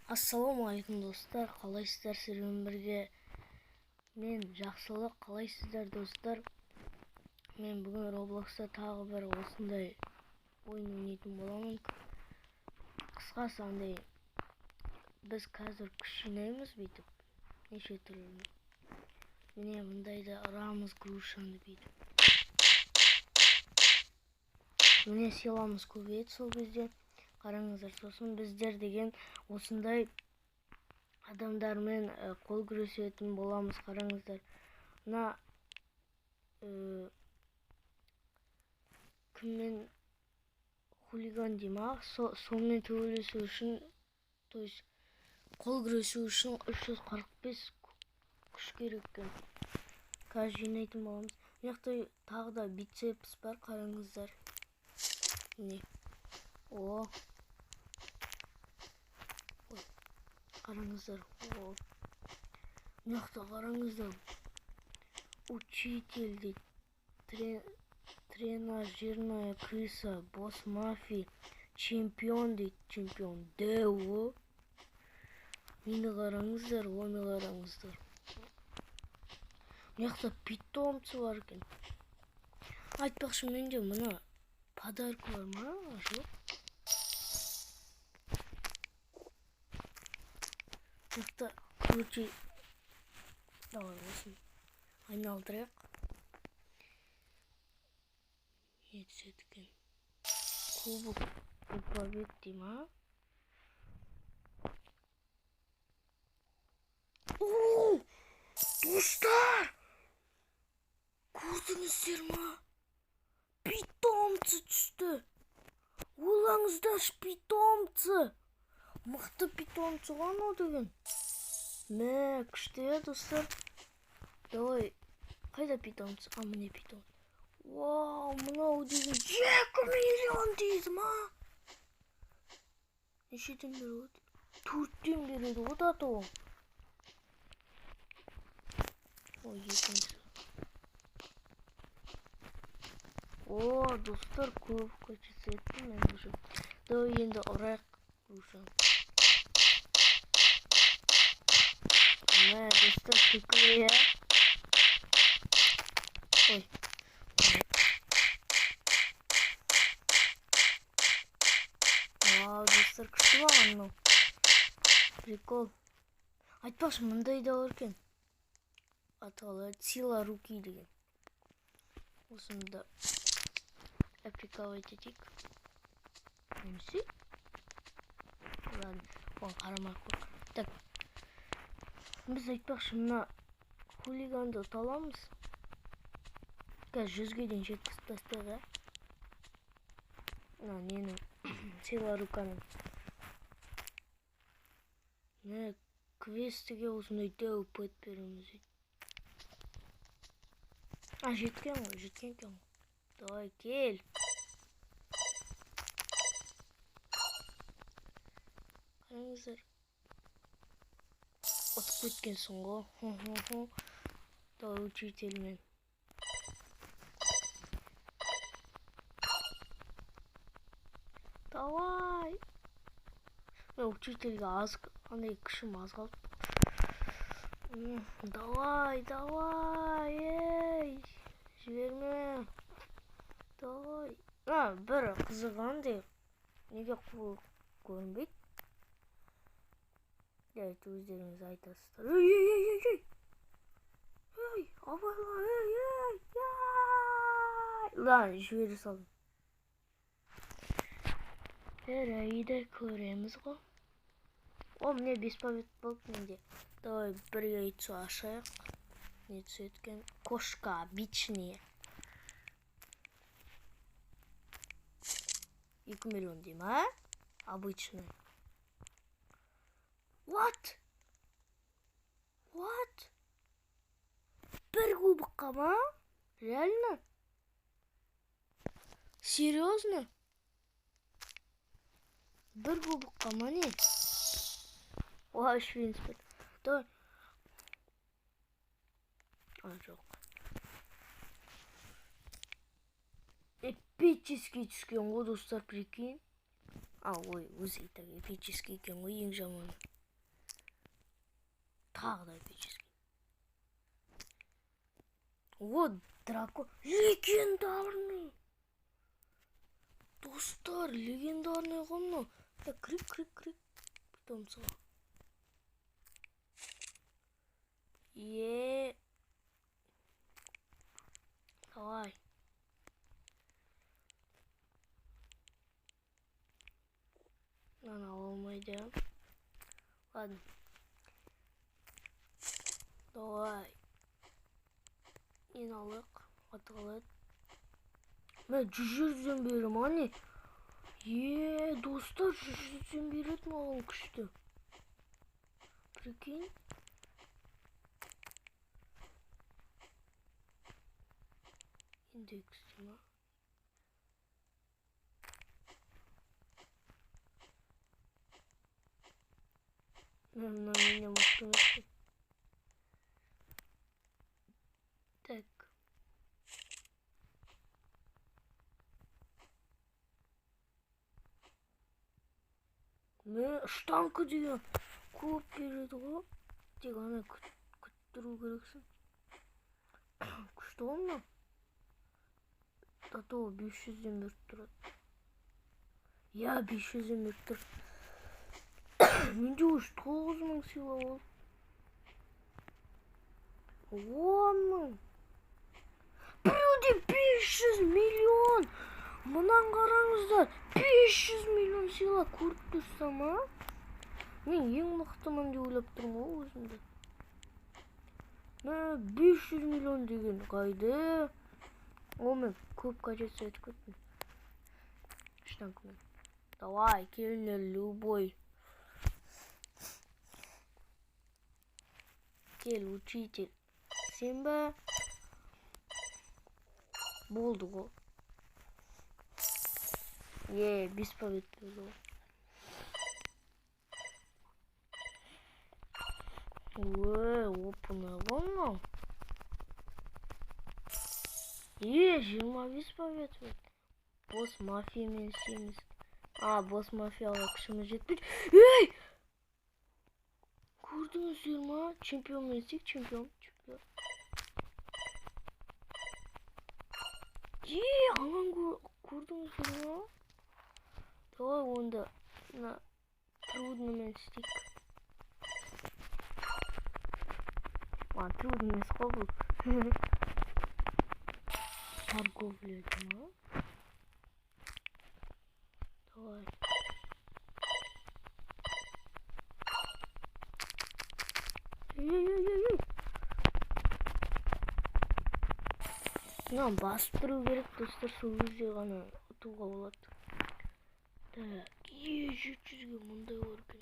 Ассалаумағалейкум достар, қалайсыздар? Сіздермен бірге мен жақсылық. Қалайсыздар достар? Мен бүгін Roblox'та тағы бір осындай ойын ойнайтын боламын. Қысқасы андай біз қазір күш жинаймыз бүйтіп. Неше түрлі. Міне мындайда ұрамыз грушаны бүйтіп. Міне сыйламыз көбейеді сол кезде. Қараңыздар, сосын біздер деген осындай адамдармен қол күресетін боламыз. Қараңыздар, мына кіммен хулиган дейма, сонымен төбелесу үшін, то есть қол күресу үшін 345 күш керек екен. Қазір жинайтын боламыз. Мына жақта тағы да бицепс бар, қараңыздар. Міне. О. Қараңыздар. О. Мына жақта қараңыздар. Учитель дейді. Тренажерная крыса, босс мафия, чемпион дейді. Чемпион. Деу. Мені қараңыздар, оны қараңыздар. Мына жақта питомцы бар екен. Айтпақшы, менде мына подарка бар ма? Жоқ. Жақта крути. Давай осыны айналдырайық. Не түседі екен? Кубок побед дейма? Ооо! Достар! Көрдіңіздер ма? Питомцы түсті. Ойлаңыздар, питомцы. Мықты питомцы ғана деген. Мә, күшті достар. Давай, қайда питомцы? А, міне питомцы. Вау, мынау деген 2 миллион дейді ма? Нешеден береді? 4-тен береді, ода тоң. Ой, екінші. О, достар, көп көшесі етті мен уже. Давай енді ұрайық ұшан. Мә, достар, күлкілі я. Ой. Вау, достар, күшті баған мынау. Прикол. Айтпақшы, мындай да бар екен. Аталы сила руки деген. Осыны да аппликовать етейік. Немесе? Ладно, оған қарамақ қой. Так. Біз айтпақшы, мына хулиганды ұталамыз. Қазір 100-ге дейін жеткізіп тастайық. Нені сила руканы. Не квестіге осындай дәу пэт береміз. А, жеткен ғой, жеткен екен. Давай, кел. Қараңыздар. Отып кеткенсің ғой. Давай, учительмен. Давай. Мен учительге аз, қандай күшім аз қалды. Давай, ей. Жіберме. Давай. Бір қызығандай. Неге қол көрінбейді? Дәйті өздеріңіз айтасыздар. Ей. Абайла, ей. Ладно, жібері салдым. Әрайда көреміз ғой. О, міне 5 побед болды менде. Давай бір яйцо ашайық. Не түсеткен? Кошка, обычная. 2 миллион дейм, а? Обычная. What? Бір кубокқа ма? Реально? Серьезно? Бір кубокқа ма не? Ой, швинспет. Давай. Жоқ. Эпический түскен ғой достар, прикинь. Ой, өзі так эпический екен ғой, ең жаманы. Тағы да эпический. Вот дракон. Легендарный. Достар, легендарный ғой мынау. Крик. Питомцыға. Давай. Ана olmaydı. Ладно. Давай. İnalık. Атылет. Мен 100-ден берем, аны. Достар, 100-ден берет маған күшті. Прикинь. Индекс ма? Мен на меня мақтан етті. Так. Мен штанка деген көп береді ғой. Тек ана күттіру керексің. Күшті ғой мынау. Тато 500-ден беріп тұрады. 500-ден беріп тұр. Менде уже 9000 сила болды. 10 000. Біреуде 500 миллион. Мұнан қараңыздар. 500 миллион сила көріп тұрсам, а? Мен ең мықтымын деп ойлап тұрмын ғой өзімді. 500 миллион деген қайда? Мен көп қажетсіз айтып кеттім. Штанкамен. Давай, келіңдер, любой. Кел, учитель. Сен бе? Болды ғой. Без побед болды ғой. Опына ғой мынау. 25 побед болды. Босс мафиямен істейміз. Босс мафияға күшіміз жетпейді. Көрдіңіздер ма? Чемпион етсек, чемпион. Анан көрдіңіздер ма? Давай онда трудныймен істейік. Трудный емес қой бұл. Торговля ма? Давай. Басып тұру керек, достар, сол кезде ғана ұтуға болады. Так, 700-ге мұндай бар екен.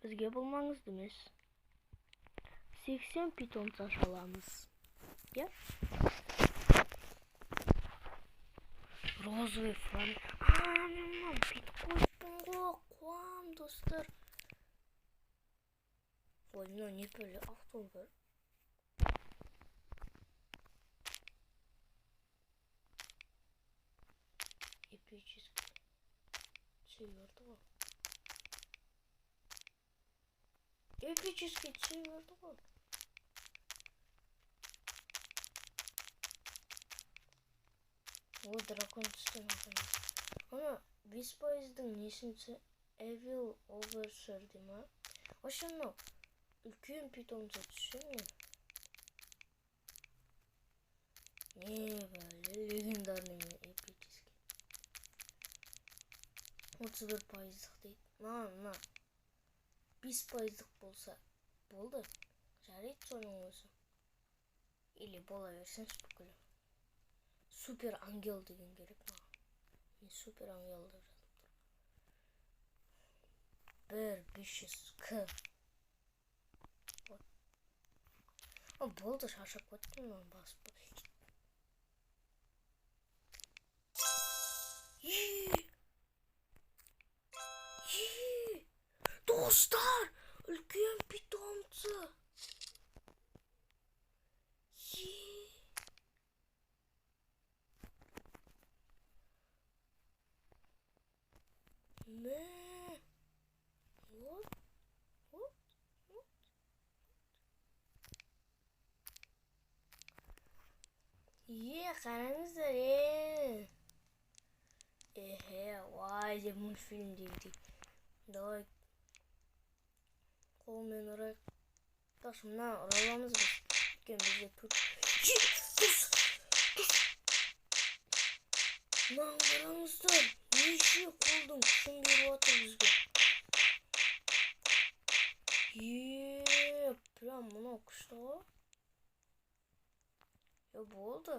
Бізге бұл маңызды емес. 80 питомца аламыз. Розовый флаг. Мен биткоинпін ғой, қуам, достар. Мынау не бөлі автол бар. Эпический. Северді ғой. Эпический северді ғой. Дракон түстен алған. Ана 5%-дің несінсі Evil Overseer дейма. Вообще мынау үлкен питомца түссе мен. Легендарный эпический. 31% дейді. 5% болса болды. Жарайды соның өзі. Или бола берсеңіз бүкілі. Супер ангел деген керек маған. Мен супер ангел деп жатып тұр. 1500 к. Болды, шаршап кеттім мен басып. Достар, үлкен питомцы. қараңыздар, вай деп мультфильмдегідей. Давай қолмен ұрайық. Таш, мына ұра аламыз біз. Өйткені бізде тут. Мынаны қараңыздар. Неше қолдың күшін беріп отыр бізге. Прям мынау күшті ғой. Болды.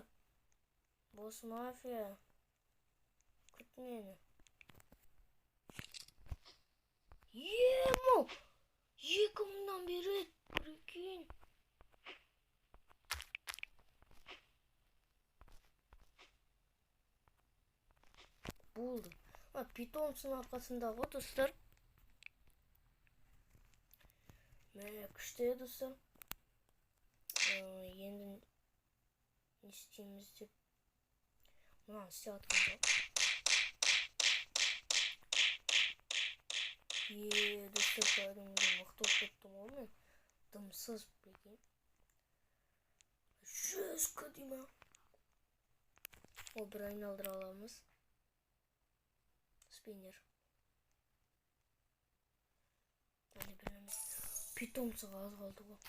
Босс мафия. Күт мені. Мол. 2000-нан береді. Прикинь. Болды. Питомцының арқасында ғой, достар. Міне күшті достар. Енді не істейміз деп. Мынаны істеп атқан жоқ. Достар, кәдімгідей мықты болып кеттім ғой мен. Дымсыз, прикинь. Жестко деймі. Бір айналдыра аламыз. Спиннер. Питомцыға аз қалды ғой.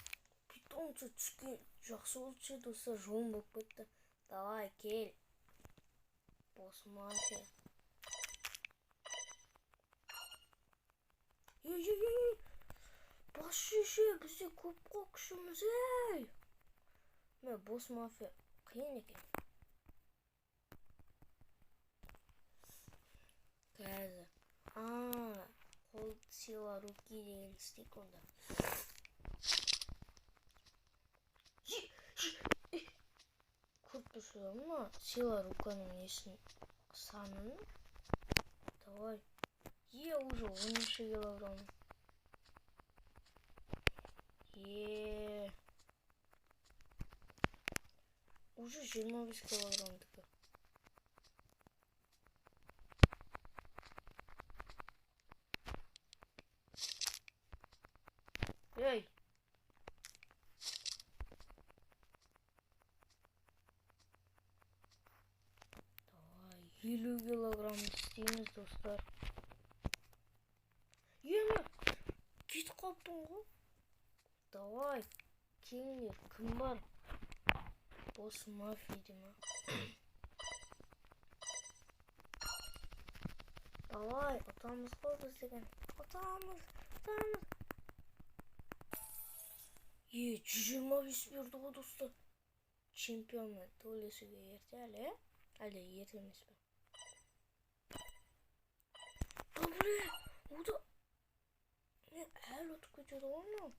Питомцы түскен жақсы болшы, достар, жолым болып кетті. Давай, кел. Босс мафия. Бас шеше, бізде көп қой күшіміз, Мен босс мафия қиын екен. Қазір. Қол сила руки деген істейік онда. Көріп тұрсыздар ма? Сила руканың несін санын. Давай. Уже 13 килограмм. Уже 25 килограммдікі. Давай, 50 килограмм істейміз, достар. Кет қалыптың ғой. Давай, келіңдер, кім бар? Босс мафия деме. Давай, ұтамыз ғой біз деген. Ұтамыз. 125 берді ғой, достар. Чемпионмен төлесуге ерте әлі, әлде ерте емес пе? Ода әлі ұтып кетеді ғой мынау.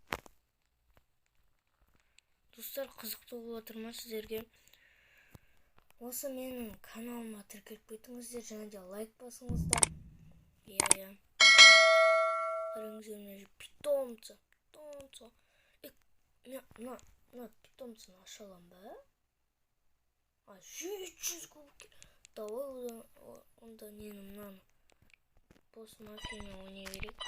Достар, қызықты болып отыр ма сіздерге? Осы менің каналыма тіркеліп кетіңіздер, және де лайк басыңыздар. Қараңыздар, мына питомцы. Мына питомцыны аша алам ба? 700 кубок. Давай онда нені мынаны босс мафиямен ойнай берейік.